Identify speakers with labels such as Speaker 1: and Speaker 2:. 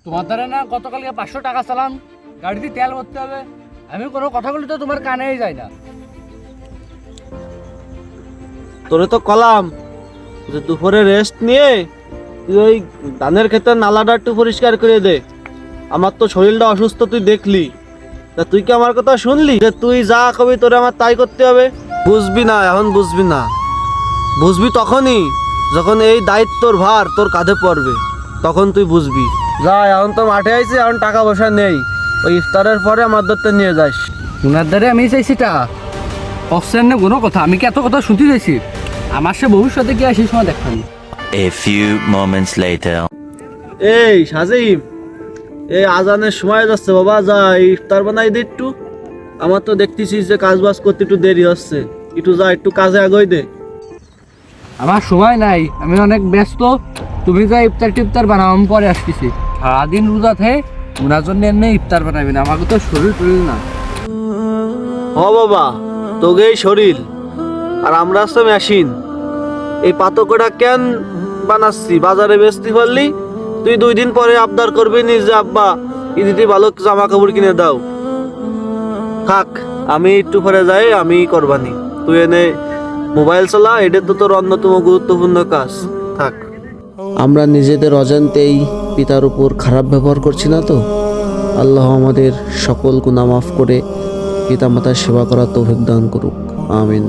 Speaker 1: তোমার দ্বারা না গতকালকে 500 টাকা চালাম, গাড়িতে তেল ভরতে হবে, আমি কোনো কথা বলি তো তোমার কানেই যায় না।
Speaker 2: তোরে তো কলাম যে দুপুরে রেস্ট নিয়ে তুই ওই ধানের ক্ষেতের নালাটা একটু পরিষ্কার করে দে। আমার তো শরীরটা অসুস্থ তুই দেখলি, তা তুই কি আমার কথা শুনলি যে তুই যা কবি তোরে আমার তাই করতে হবে? বুঝবি না, এখন বুঝবি না, বুঝবি তখনই যখন এই দায়িত্বর ভার তোর কাঁধে পড়বে, তখন তুই বুঝবি। যা, এখন তো মাঠে আইছি, এখন টাকা পয়সা নেই, ওই ইফতারের পরে আমার দত্তে নিয়ে যাস।
Speaker 1: ওনার দ্বারা আমি চাইছি টা অপশন না কোনো কথা, আমি কি এত কথা শুনতে চাইছি? আমার সে ভবিষ্যতে কি আসি সময় দেখতাম।
Speaker 3: A few moments later.
Speaker 2: এই সাজিব, এই আজানের সময় যাচ্ছে বাবা, যা ইফতার বানাই দে একটু। আমার তো দেখতেছিস যে কাজ বাজ করতে একটু দেরি হচ্ছে, একটু যা, একটু কাজে আগাই দে।
Speaker 1: আমার সময় নাই, আমি অনেক ব্যস্ত। তুমি যা ইফতার টিফতার বানাও, আমি পরে আসতেছি। সারাদিন রোজা থাকে, ওনার জন্য এমনি ইফতার বানাবি না, আমাকে তো শরীর না।
Speaker 2: হ বাবা, তোকে এই শরীর আর আমরা তো মেশিন। এই পাতকটা কেন বানাচ্ছি, বাজারে বেচতে পারলি তুই 2 দিন পরে আবদার করবি নি যে আব্বা ঈদিতে ভালো জামা কাপড় কিনে দাও। থাক, আমি একটু পরে যাই, আমি করবানি, তুই এনে মোবাইল চালা, এটা তো তোর অন্যতম গুরুত্বপূর্ণ কাজ। থাক। আমরা নিজেদের অজান্তেই পিতার উপর খারাপ ব্যবহার করছি না তো? আল্লাহ আমাদের সকল গুনাহ মাফ করে পিতামাতার সেবা করার তৌফিক দান করুক। আমিন।